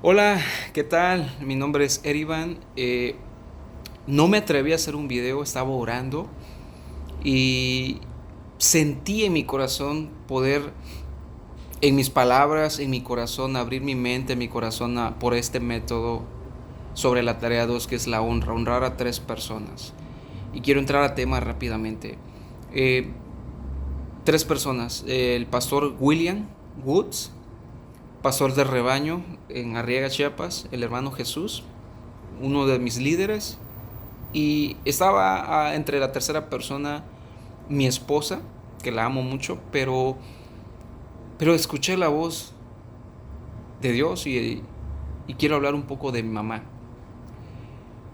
Hola, ¿qué tal? Mi nombre es Erivan. No me atreví a hacer un video, estaba orando y sentí en mi corazón poder, en mis palabras, en mi corazón, abrir mi mente, mi corazón por este método sobre la tarea 2, que es la honra, honrar a tres personas. Y quiero entrar a tema rápidamente. Eh, Tres personas, el pastor William Woods, pastor de rebaño en Arriaga, Chiapas, el hermano Jesús, uno de mis líderes. Y estaba entre la tercera persona mi esposa, que la amo mucho, pero escuché la voz de Dios y quiero hablar un poco de mi mamá.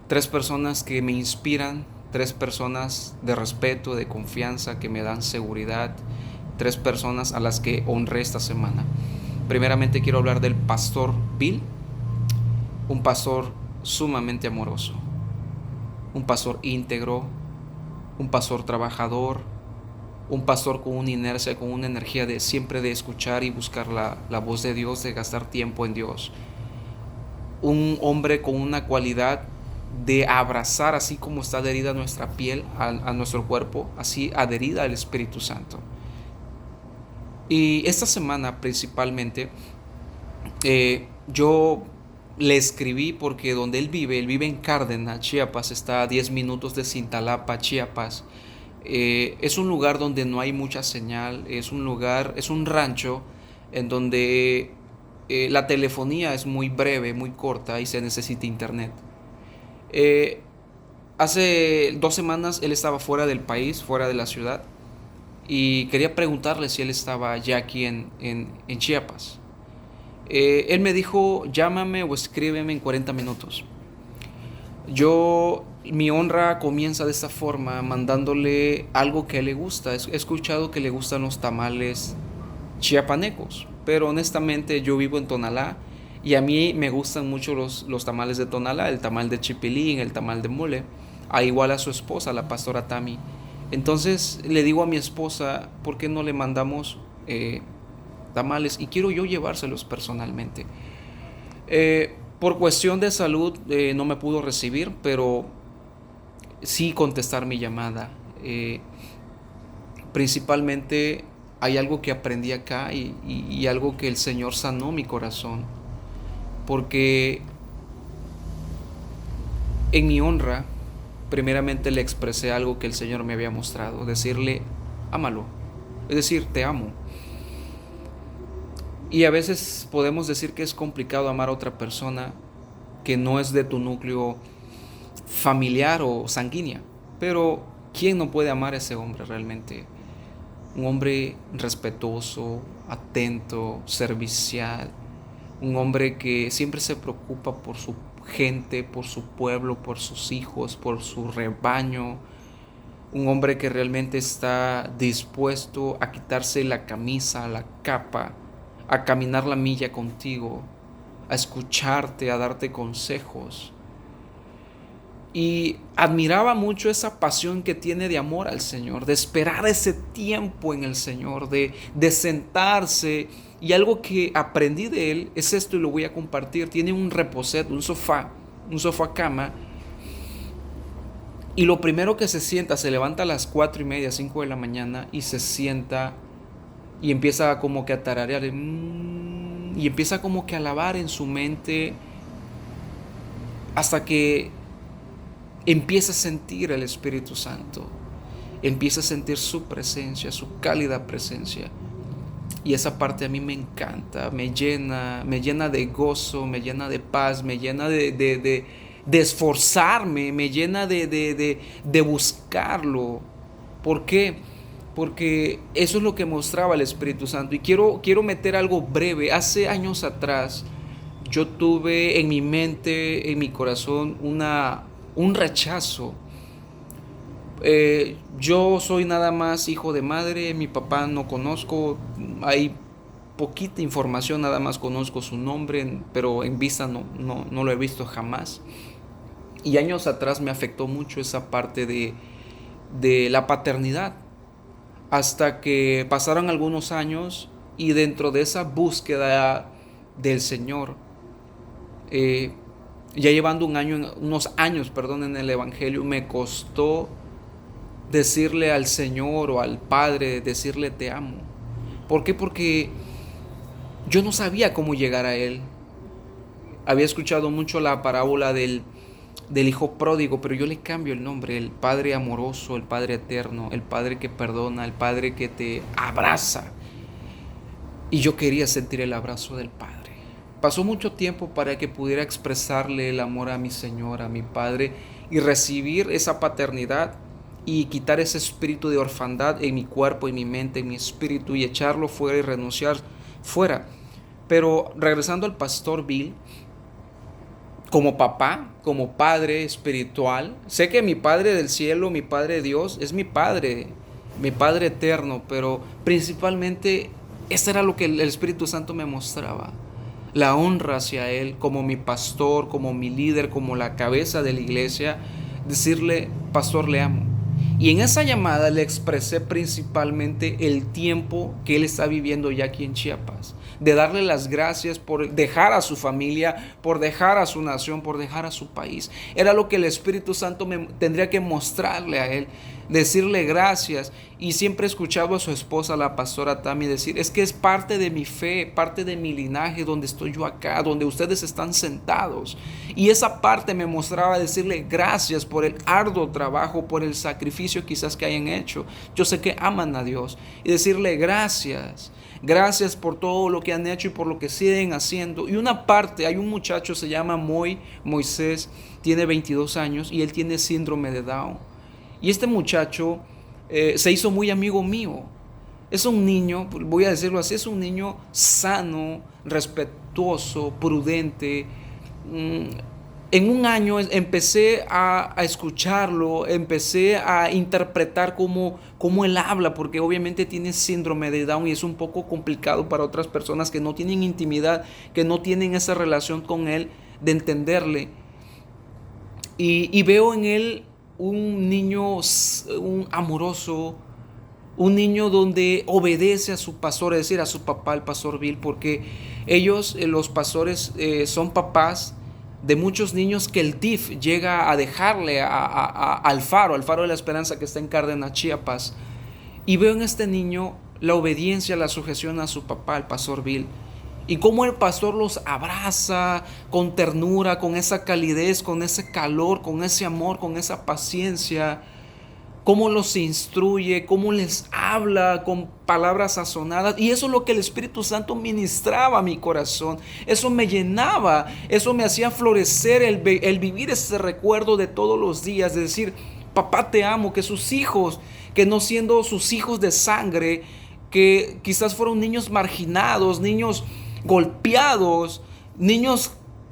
Tres personas que me inspiran, tres personas de respeto, de confianza, que me dan seguridad, tres personas a las que honré esta semana. Primeramente quiero hablar del pastor Bill, un pastor sumamente amoroso, un pastor íntegro, un pastor trabajador, un pastor con una inercia, con una energía de siempre de escuchar y buscar la voz de Dios, de gastar tiempo en Dios. Un hombre con una cualidad de abrazar, así como está adherida nuestra piel a nuestro cuerpo, así adherida al Espíritu Santo. Y esta semana principalmente yo le escribí porque donde él vive en Cárdenas, Chiapas, está a 10 minutos de Cintalapa, Chiapas. Es un lugar donde no hay mucha señal, es un lugar, es un rancho en donde la telefonía es muy breve, muy corta y se necesita internet. Eh, Hace 2 semanas él estaba fuera del país, fuera de la ciudad, y quería preguntarle si él estaba ya aquí en Chiapas. Él me dijo, llámame o escríbeme en 40 minutos. Mi honra comienza de esta forma, mandándole algo que a él le gusta. He escuchado que le gustan los tamales chiapanecos, pero honestamente yo vivo en Tonalá y a mí me gustan mucho los tamales de Tonalá, el tamal de chipilín, el tamal de mole, a igual a su esposa, la pastora Tami. Entonces le digo a mi esposa, ¿por qué no le mandamos tamales? Y quiero yo llevárselos personalmente. Por cuestión de salud no me pudo recibir, pero sí contestar mi llamada. Principalmente hay algo que aprendí acá y algo que el Señor sanó mi corazón. Porque en mi honra, primeramente le expresé algo que el Señor me había mostrado. Decirle, ámalo. Es decir, te amo. Y a veces podemos decir que es complicado amar a otra persona que no es de tu núcleo familiar o sanguínea. Pero ¿quién no puede amar a ese hombre realmente? Un hombre respetuoso, atento, servicial, un hombre que siempre se preocupa por su gente, por su pueblo, por sus hijos, por su rebaño, un hombre que realmente está dispuesto a quitarse la camisa, la capa, a caminar la milla contigo, a escucharte, a darte consejos. Y admiraba mucho esa pasión que tiene de amor al Señor, de esperar ese tiempo en el Señor, de sentarse. Y algo que aprendí de él es esto y lo voy a compartir. Tiene un reposet, un sofá cama. Y lo primero que se sienta, se levanta a las 4:30, 5 de la mañana y se sienta y empieza como que a tararear. Y empieza como que a alabar en su mente hasta que empieza a sentir el Espíritu Santo, empieza a sentir su presencia, su cálida presencia. Y esa parte a mí me encanta, me llena de gozo, me llena de paz, me llena de esforzarme, me llena de buscarlo. ¿Por qué? Porque eso es lo que mostraba el Espíritu Santo. Y quiero meter algo breve. Hace años atrás yo tuve en mi mente, en mi corazón, un rechazo. Yo soy nada más hijo de madre, mi papá no conozco, hay poquita información, nada más conozco su nombre, pero en vista no lo he visto jamás. Y años atrás me afectó mucho esa parte de la paternidad, hasta que pasaron algunos años y dentro de esa búsqueda del Señor, Eh, ya llevando unos años, perdón, en el Evangelio, me costó decirle al Señor o al Padre, decirle te amo. ¿Por qué? Porque yo no sabía cómo llegar a Él. Había escuchado mucho la parábola del hijo pródigo, pero yo le cambio el nombre: el Padre amoroso, el Padre eterno, el Padre que perdona, el Padre que te abraza. Y yo quería sentir el abrazo del Padre. Pasó mucho tiempo para que pudiera expresarle el amor a mi Señor, a mi Padre, y recibir esa paternidad y quitar ese espíritu de orfandad en mi cuerpo, en mi mente, en mi espíritu, y echarlo fuera y renunciar fuera. Pero regresando al pastor Bill, como papá, como padre espiritual, sé que mi Padre del cielo, mi Padre Dios, es mi Padre eterno, pero principalmente eso era lo que el Espíritu Santo me mostraba: la honra hacia Él como mi pastor, como mi líder, como la cabeza de la iglesia. Decirle: pastor, le amo. Y en esa llamada le expresé principalmente el tiempo que él está viviendo ya aquí en Chiapas, de darle las gracias por dejar a su familia, por dejar a su nación, por dejar a su país. Era lo que el Espíritu Santo me tendría que mostrarle a él, decirle gracias. Y siempre he escuchado a su esposa, la pastora Tami, decir: es que es parte de mi fe, parte de mi linaje, donde estoy yo acá, donde ustedes están sentados. Y esa parte me mostraba decirle gracias por el arduo trabajo, por el sacrificio quizás que hayan hecho. Yo sé que aman a Dios. Y decirle gracias. Gracias por todo lo que han hecho y por lo que siguen haciendo. Y una parte, hay un muchacho, se llama Moisés, tiene 22 años y él tiene síndrome de Down. Y este muchacho se hizo muy amigo mío. Es un niño, voy a decirlo así, es un niño sano, respetuoso, prudente. En un año empecé a escucharlo, empecé a interpretar cómo él habla, porque obviamente tiene síndrome de Down y es un poco complicado para otras personas que no tienen intimidad, que no tienen esa relación con él, de entenderle. Y veo en él un niño amoroso, un niño donde obedece a su pastor, es decir, a su papá, el pastor Bill, porque ellos, los pastores, son papás de muchos niños que el DIF llega a dejarle al faro de la esperanza, que está en Cárdenas, Chiapas. Y veo en este niño la obediencia, la sujeción a su papá, el pastor Bill. Y cómo el pastor los abraza con ternura, con esa calidez, con ese calor, con ese amor, con esa paciencia. Cómo los instruye, cómo les habla con palabras sazonadas. Y eso es lo que el Espíritu Santo ministraba a mi corazón. Eso me llenaba, eso me hacía florecer el vivir ese recuerdo de todos los días, de decir: papá, te amo. Que sus hijos, que no siendo sus hijos de sangre, que quizás fueron niños marginados, niños golpeados,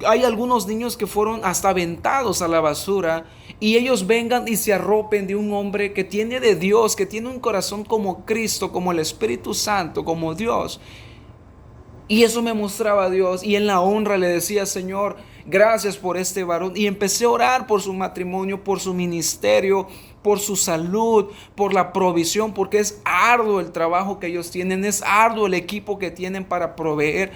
hay algunos niños que fueron hasta aventados a la basura, y ellos vengan y se arropen de un hombre que tiene de Dios, que tiene un corazón como Cristo, como el Espíritu Santo, como Dios. Y eso me mostraba a Dios, y en la honra le decía: Señor, gracias por este varón. Y empecé a orar por su matrimonio, por su ministerio, por su salud, por la provisión, porque es arduo el trabajo que ellos tienen, es arduo el equipo que tienen para proveer.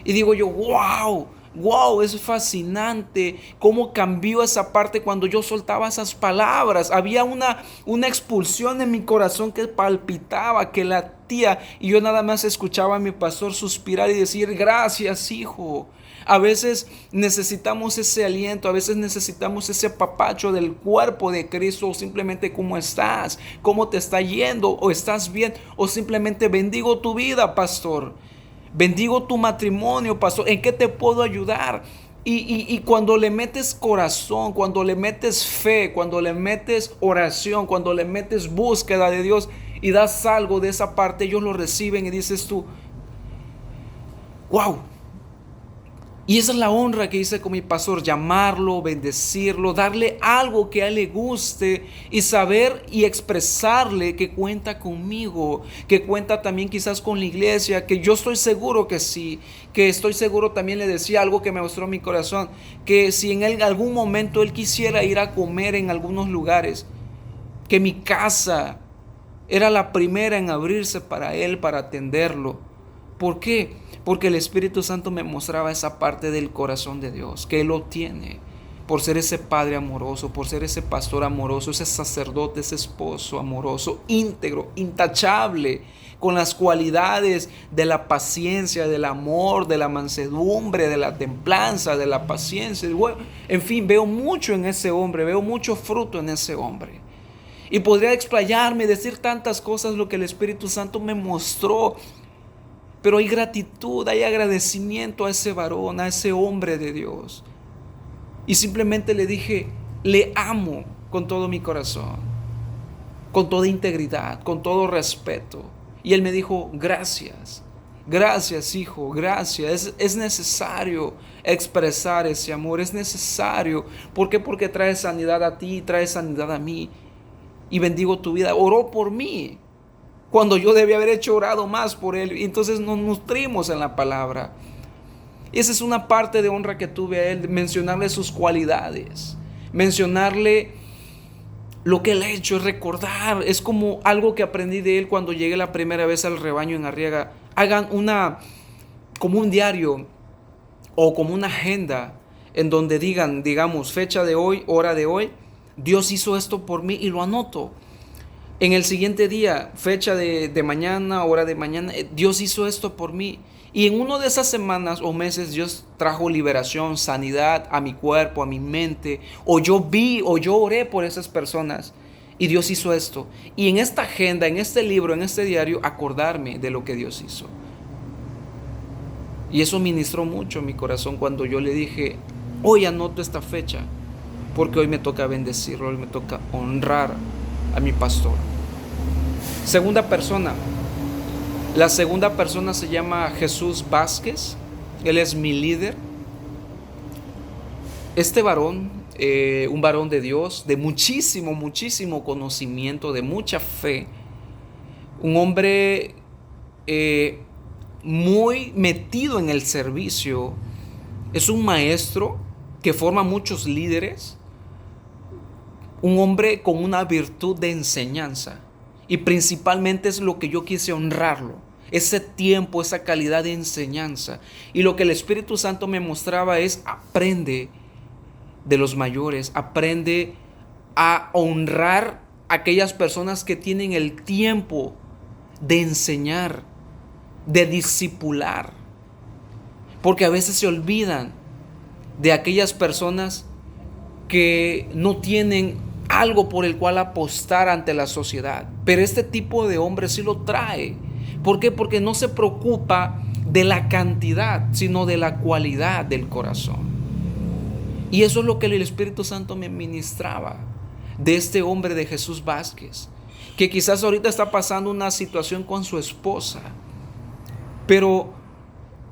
Y digo yo: wow, es fascinante cómo cambió esa parte cuando yo soltaba esas palabras. Había una expulsión en mi corazón que palpitaba, que latía, y yo nada más escuchaba a mi pastor suspirar y decir: gracias, hijo. A veces necesitamos ese aliento, a veces necesitamos ese apapacho del cuerpo de Cristo, o simplemente: ¿cómo estás? ¿Cómo te está yendo? ¿O estás bien? O simplemente: bendigo tu vida, pastor. Bendigo tu matrimonio, pastor. ¿En qué te puedo ayudar? Y cuando le metes corazón, cuando le metes fe, cuando le metes oración, cuando le metes búsqueda de Dios y das algo de esa parte, ellos lo reciben y dices tú: wow. Y esa es la honra que hice con mi pastor: llamarlo, bendecirlo, darle algo que a él le guste y saber y expresarle que cuenta conmigo, que cuenta también quizás con la iglesia, que yo estoy seguro que sí, que estoy seguro. También le decía algo que me mostró mi corazón, que si en algún momento él quisiera ir a comer en algunos lugares, que mi casa era la primera en abrirse para él, para atenderlo. ¿Por qué? porque el Espíritu Santo me mostraba esa parte del corazón de Dios, que Él lo tiene, por ser ese padre amoroso, por ser ese pastor amoroso, ese sacerdote, ese esposo amoroso, íntegro, intachable, con las cualidades de la paciencia, del amor, de la mansedumbre, de la templanza, de la paciencia. En fin, veo mucho en ese hombre, veo mucho fruto en ese hombre. Y podría explayarme, decir tantas cosas, lo que el Espíritu Santo me mostró. Pero hay gratitud, hay agradecimiento a ese varón, a ese hombre de Dios. Y simplemente le dije, le amo con todo mi corazón, con toda integridad, con todo respeto. Y él me dijo, gracias, gracias hijo, gracias. Es necesario expresar ese amor, es necesario. ¿Por qué? Porque trae sanidad a ti, trae sanidad a mí. Y bendigo tu vida. Oró por mí cuando yo debía haber orado más por él. Y entonces nos nutrimos en la palabra. Esa es una parte de honra que tuve a él, mencionarle sus cualidades, mencionarle lo que él ha hecho, recordar. Es como algo que aprendí de él cuando llegué la primera vez al rebaño en Arriaga. Hagan como un diario o como una agenda en donde digan, digamos, fecha de hoy, hora de hoy, Dios hizo esto por mí, y lo anoto. En el siguiente día, fecha de mañana, hora de mañana, Dios hizo esto por mí. Y en una de esas semanas o meses Dios trajo liberación, sanidad a mi cuerpo, a mi mente. O yo vi o yo oré por esas personas y Dios hizo esto. Y en esta agenda, en este libro, en este diario, acordarme de lo que Dios hizo. Y eso ministró mucho en mi corazón cuando yo le dije, hoy anoto esta fecha, porque hoy me toca bendecirlo, hoy me toca honrar a mi pastor. Segunda persona. La segunda persona se llama Jesús Vázquez. Él es mi líder. Este varón, un varón de Dios, de muchísimo, muchísimo conocimiento, de mucha fe. Un hombre muy metido en el servicio. Es un maestro que forma muchos líderes. Un hombre con una virtud de enseñanza. Y principalmente es lo que yo quise honrarlo. Ese tiempo, esa calidad de enseñanza. Y lo que el Espíritu Santo me mostraba es, aprende de los mayores. Aprende a honrar a aquellas personas que tienen el tiempo de enseñar, de discipular. Porque a veces se olvidan de aquellas personas que no tienen algo por el cual apostar ante la sociedad. Pero este tipo de hombre sí lo trae. ¿Por qué? Porque no se preocupa de la cantidad, sino de la cualidad del corazón. Y eso es lo que el Espíritu Santo me ministraba de este hombre, de Jesús Vázquez, que quizás ahorita está pasando una situación con su esposa. Pero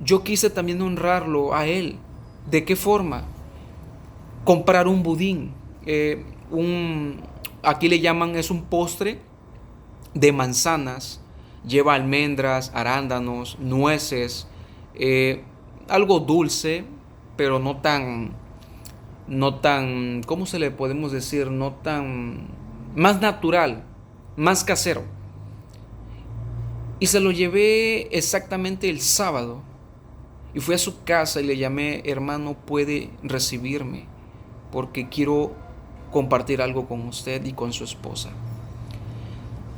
yo quise también honrarlo a él. ¿De qué forma? Comprar un budín. Aquí le llaman, es un postre de manzanas. Lleva almendras, arándanos, nueces, algo dulce, pero no tan, ¿cómo se le podemos decir? No tan, más natural, más casero. Y se lo llevé exactamente el sábado. Y fui a su casa y le llamé, hermano, puede recibirme, porque quiero compartir algo con usted y con su esposa.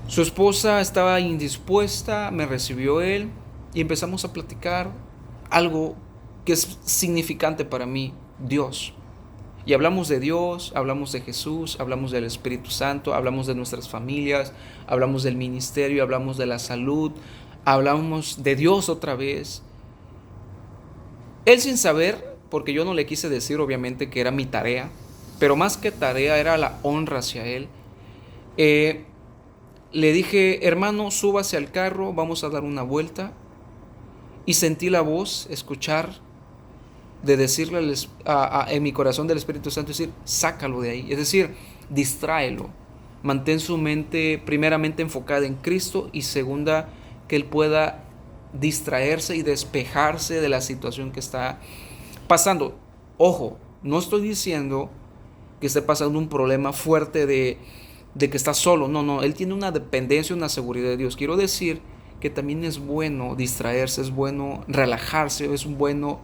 Su esposa estaba indispuesta, me recibió él y empezamos a platicar algo que es significante para mí, Dios. Y hablamos de Dios, hablamos de Jesús, hablamos del Espíritu Santo, hablamos de nuestras familias, hablamos del ministerio, hablamos de la salud, hablamos de Dios otra vez. Él sin saber, porque yo no le quise decir obviamente que era mi tarea, pero más que tarea era la honra hacia él. Le dije, hermano, súbase al carro, vamos a dar una vuelta. Y sentí la voz, escuchar, de decirle en mi corazón del Espíritu Santo, decir, sácalo de ahí. Es decir, distráelo. Mantén su mente primeramente enfocada en Cristo y segunda, que él pueda distraerse y despejarse de la situación que está pasando. Ojo, no estoy diciendo que esté pasando un problema fuerte de que está solo. No, él tiene una dependencia, una seguridad de Dios. Quiero decir que también es bueno distraerse, es bueno relajarse, es bueno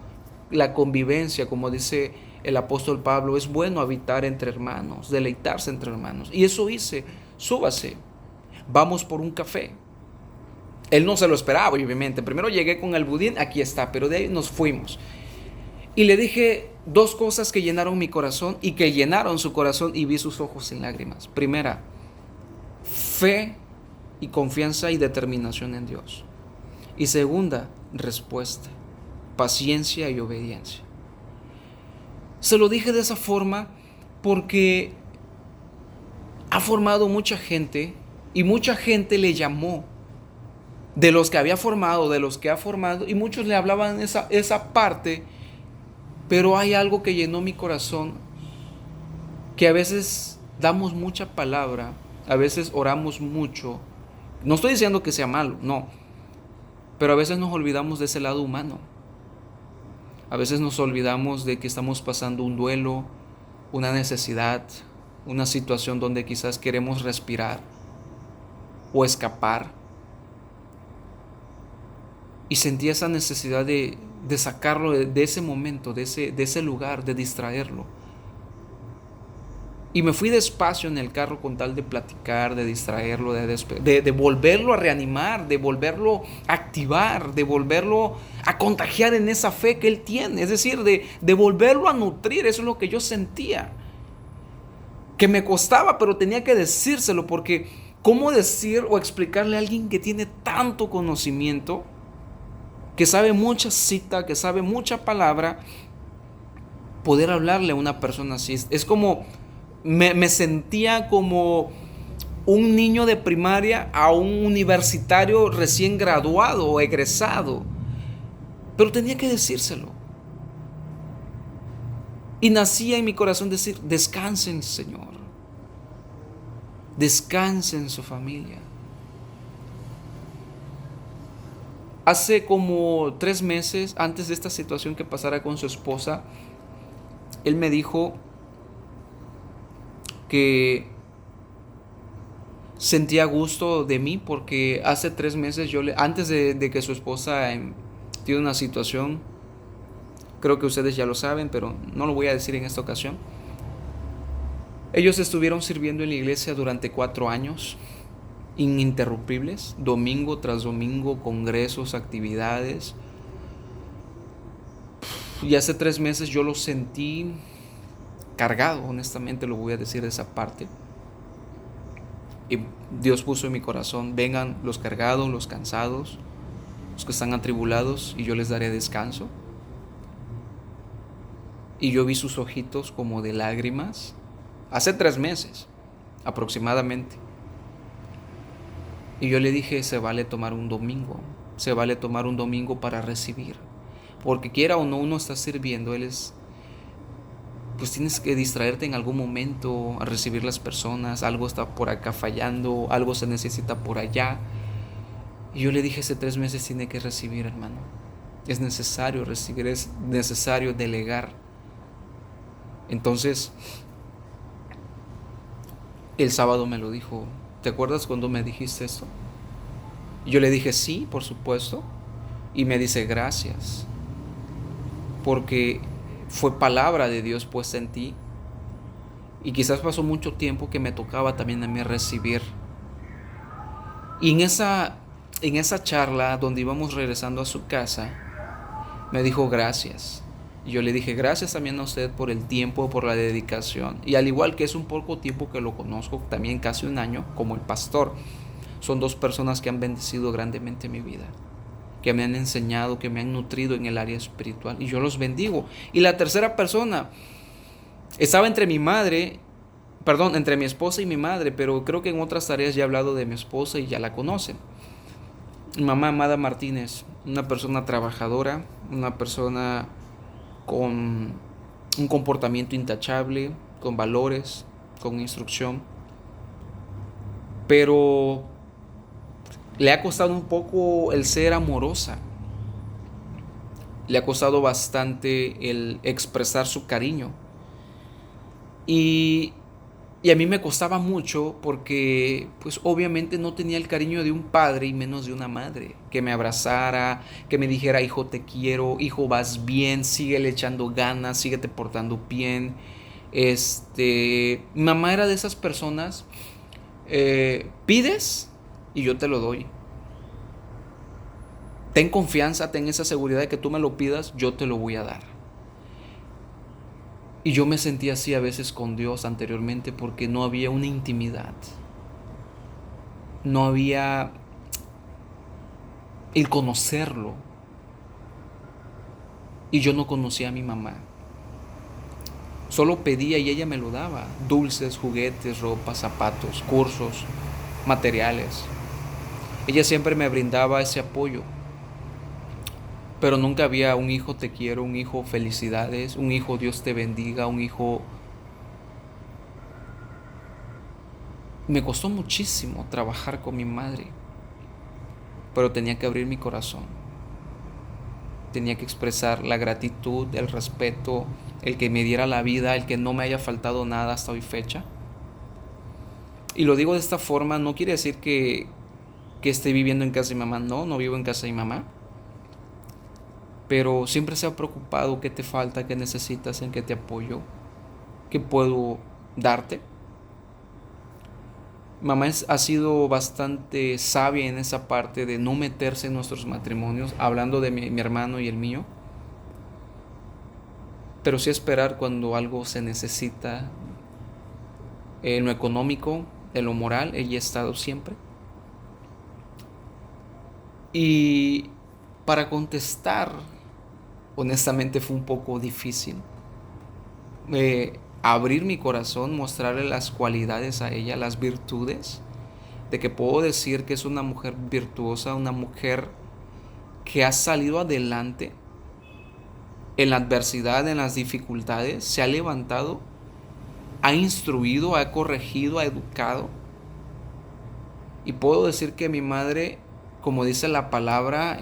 la convivencia, como dice el apóstol Pablo, es bueno habitar entre hermanos, deleitarse entre hermanos. Y eso hice, súbase, vamos por un café. Él no se lo esperaba, obviamente. Primero llegué con el budín, aquí está, pero de ahí nos fuimos. Y le dije dos cosas que llenaron mi corazón y que llenaron su corazón, y vi sus ojos en lágrimas. Primera, fe y confianza y determinación en Dios. Y segunda, respuesta, paciencia y obediencia. Se lo dije de esa forma porque ha formado mucha gente y mucha gente le llamó de los que había formado, de los que ha formado, y muchos le hablaban esa parte, pero hay algo que llenó mi corazón, que a veces damos mucha palabra, a veces oramos mucho. No estoy diciendo que sea malo, no, pero a veces nos olvidamos de ese lado humano. A veces nos olvidamos de que estamos pasando un duelo, una necesidad, una situación donde quizás queremos respirar o escapar. Y sentí esa necesidad de sacarlo de ese momento, de ese lugar, de distraerlo. Y me fui despacio en el carro con tal de platicar, de distraerlo, de volverlo a reanimar, de volverlo a activar, de volverlo a contagiar en esa fe que él tiene. Es decir, de volverlo a nutrir. Eso es lo que yo sentía. Que me costaba, pero tenía que decírselo, porque ¿cómo decir o explicarle a alguien que tiene tanto conocimiento, que sabe mucha cita, que sabe mucha palabra, poder hablarle a una persona así? Es como... Me sentía como un niño de primaria a un universitario recién graduado o egresado. Pero tenía que decírselo. Y nacía en mi corazón decir: descansen, Señor. Descansen su familia. Hace como 3 meses, antes de esta situación que pasara con su esposa, él me dijo que sentía gusto de mí porque hace 3 meses antes de que su esposa tiene una situación, creo que ustedes ya lo saben, pero no lo voy a decir en esta ocasión. Ellos estuvieron sirviendo en la iglesia durante 4 años, ininterrumpibles, domingo tras domingo, congresos, actividades. Y hace 3 meses yo lo sentí cargado, honestamente lo voy a decir de esa parte. Y Dios puso en mi corazón: vengan los cargados, los cansados, los que están atribulados, y yo les daré descanso. Y yo vi sus ojitos como de lágrimas, hace 3 meses aproximadamente. Y yo le dije: se vale tomar un domingo, se vale tomar un domingo para recibir, porque quiera o no uno está sirviendo, pues tienes que distraerte en algún momento a recibir las personas. Algo está por acá fallando, algo se necesita por allá. Y yo le dije: hace 3 meses tiene que recibir, hermano. Es necesario recibir, es necesario delegar. Entonces, el sábado me lo dijo: ¿te acuerdas cuando me dijiste esto? Y yo le dije: sí, por supuesto. Y me dice: gracias, porque fue palabra de Dios puesta en ti. Y quizás pasó mucho tiempo que me tocaba también a mí recibir. Y en esa charla donde íbamos regresando a su casa, me dijo: gracias. Y yo le dije: gracias también a usted por el tiempo, por la dedicación. Y al igual que es un poco tiempo que lo conozco, también casi 1 año, como el pastor, son 2 personas que han bendecido grandemente mi vida, que me han enseñado, que me han nutrido en el área espiritual, y yo los bendigo. Y la tercera persona estaba entre mi esposa y mi madre, pero creo que en otras tareas ya he hablado de mi esposa y ya la conocen. Mi mamá, Amada Martínez, una persona trabajadora, una persona con un comportamiento intachable, con valores, con instrucción, pero le ha costado un poco el ser amorosa. Le ha costado bastante el expresar su cariño. Y Y a mí me costaba mucho porque pues obviamente no tenía el cariño de un padre y menos de una madre. Que me abrazara, que me dijera, hijo te quiero, hijo vas bien, síguele echando ganas, síguete portando bien. Mi mamá era de esas personas, pides y yo te lo doy. Ten confianza, ten esa seguridad de que tú me lo pidas, yo te lo voy a dar. Y yo me sentía así a veces con Dios anteriormente porque no había una intimidad. No había el conocerlo. Y yo no conocía a mi mamá. Solo pedía y ella me lo daba. Dulces, juguetes, ropa, zapatos, cursos, materiales. Ella siempre me brindaba ese apoyo. Pero nunca había un hijo te quiero, un hijo felicidades, un hijo Dios te bendiga, un hijo... Me costó muchísimo trabajar con mi madre, pero tenía que abrir mi corazón. Tenía que expresar la gratitud, el respeto, el que me diera la vida, el que no me haya faltado nada hasta hoy fecha. Y lo digo de esta forma, no quiere decir que esté viviendo en casa de mi mamá, no, no vivo en casa de mi mamá. Pero siempre se ha preocupado qué te falta, qué necesitas, en qué te apoyo, qué puedo darte. Mamá ha sido bastante sabia en esa parte de no meterse en nuestros matrimonios, hablando de mi hermano y el mío, pero sí esperar cuando algo se necesita, en lo económico, en lo moral, ella ha estado siempre. Y para contestar, honestamente fue un poco difícil. Abrir mi corazón, mostrarle las cualidades a ella, las virtudes, de que puedo decir que es una mujer virtuosa, una mujer que ha salido adelante en la adversidad, en las dificultades, se ha levantado, ha instruido, ha corregido, ha educado. Y puedo decir que mi madre, como dice la palabra,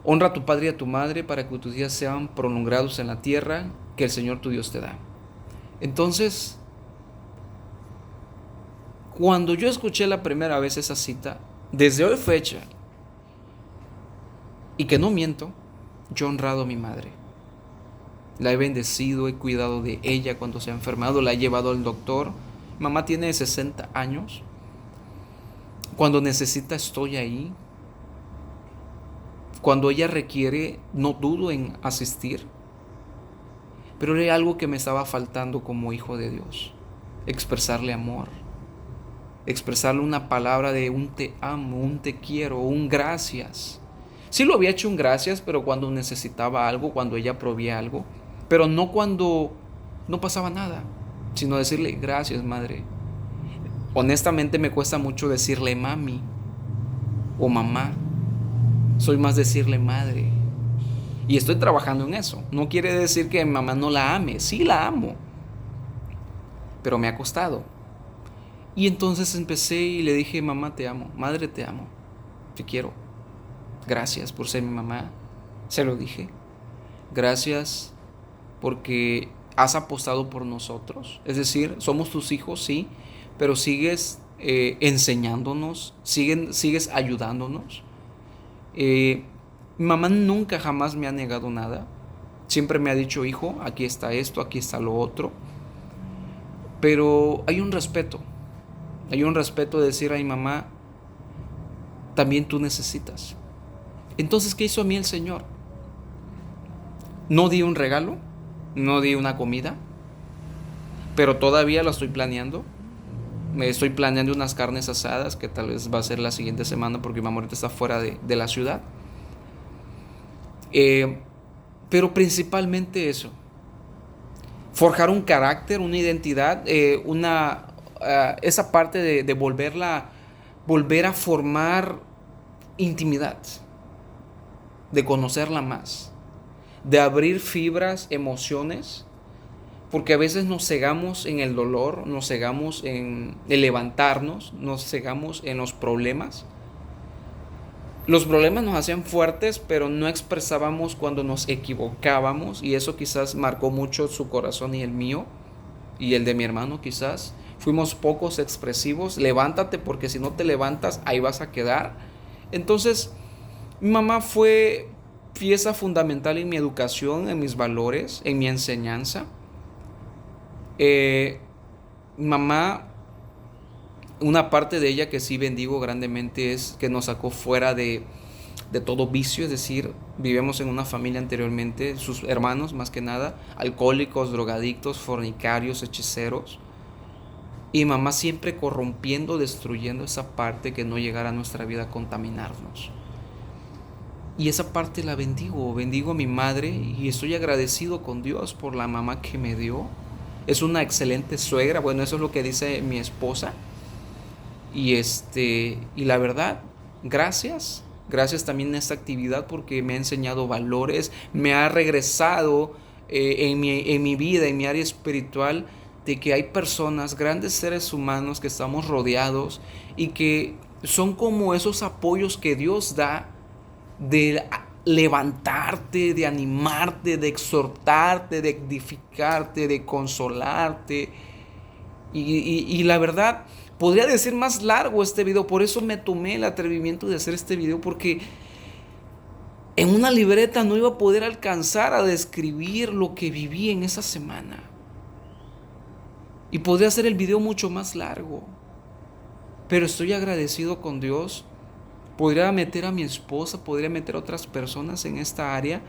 honra a tu padre y a tu madre para que tus días sean prolongados en la tierra que el Señor tu Dios te da. Entonces, cuando yo escuché la primera vez esa cita, desde hoy fecha, y que no miento, yo he honrado a mi madre. La he bendecido, he cuidado de ella cuando se ha enfermado, la he llevado al doctor. Mamá tiene 60 años. Cuando necesita estoy ahí. Cuando ella requiere, no dudo en asistir. Pero era algo que me estaba faltando como hijo de Dios. Expresarle amor. Expresarle una palabra de un te amo, un te quiero, un gracias. Sí lo había hecho un gracias, pero cuando necesitaba algo, cuando ella proveía algo. Pero no cuando no pasaba nada, sino decirle gracias, madre. Honestamente me cuesta mucho decirle mami o mamá. Soy más decirle madre. Y estoy trabajando en eso. No quiere decir que mi mamá no la ame. Sí la amo. Pero me ha costado. Y entonces empecé y le dije, mamá te amo, madre te amo, te quiero. Gracias por ser mi mamá. Se lo dije. Gracias porque has apostado por nosotros. Es decir, somos tus hijos, sí, pero sigues enseñándonos, sigues ayudándonos. Mi mamá nunca jamás me ha negado nada. Siempre me ha dicho, hijo, aquí está esto, aquí está lo otro. Pero hay un respeto. Hay un respeto de decir a mi mamá, también tú necesitas. Entonces, ¿qué hizo a mí el Señor? No di un regalo, no di una comida, pero todavía lo estoy planeando. Me estoy planeando unas carnes asadas que tal vez va a ser la siguiente semana porque mi mamá ahorita está fuera de la ciudad. Pero principalmente eso. Forjar un carácter, una identidad, esa parte de volver a formar intimidad, de conocerla más, de abrir fibras, emociones, porque a veces nos cegamos en el dolor, nos cegamos en el levantarnos, nos cegamos en los problemas. Los problemas nos hacían fuertes, pero no expresábamos cuando nos equivocábamos, y eso quizás marcó mucho su corazón y el mío. y el de mi hermano quizás. Fuimos pocos expresivos. Levántate porque si no te levantas ahí vas a quedar. Entonces, mi mamá fue pieza fundamental en mi educación, en mis valores, en mi enseñanza. Mamá, una parte de ella que sí bendigo grandemente es que nos sacó fuera de todo vicio, es decir, vivimos en una familia anteriormente, sus hermanos más que nada, alcohólicos, drogadictos, fornicarios, hechiceros, y mamá siempre corrompiendo, destruyendo esa parte que no llegara a nuestra vida a contaminarnos. Y esa parte la bendigo a mi madre y estoy agradecido con Dios por la mamá que me dio. Es una excelente suegra, bueno, eso es lo que dice mi esposa. Y la verdad, gracias también a esta actividad porque me ha enseñado valores, me ha regresado en mi vida, en mi área espiritual, de que hay personas, grandes seres humanos que estamos rodeados y que son como esos apoyos que Dios da de levantarte, de animarte, de exhortarte, de edificarte, de consolarte. Y la verdad, podría decir más largo este video, por eso me tomé el atrevimiento de hacer este video, porque en una libreta no iba a poder alcanzar a describir lo que viví en esa semana. Y podría hacer el video mucho más largo. Pero estoy agradecido con Dios. Podría meter a mi esposa, podría meter a otras personas en esta área,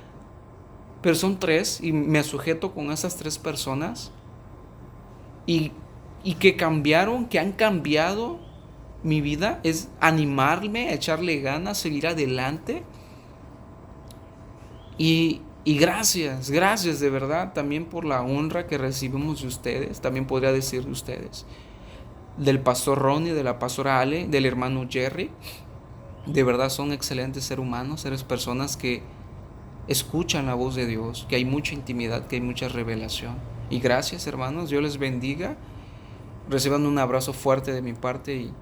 pero son 3 y me sujeto con esas 3 personas y que cambiaron, que han cambiado mi vida. Es animarme, echarle ganas, seguir adelante. Y gracias de verdad también por la honra que recibimos de ustedes. También podría decir de ustedes, del pastor Ronnie, de la pastora Ale, del hermano Jerry. De verdad son excelentes seres humanos, personas que escuchan la voz de Dios, que hay mucha intimidad, que hay mucha revelación. Y gracias, hermanos, Dios les bendiga. Reciban un abrazo fuerte de mi parte y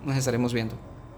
nos estaremos viendo.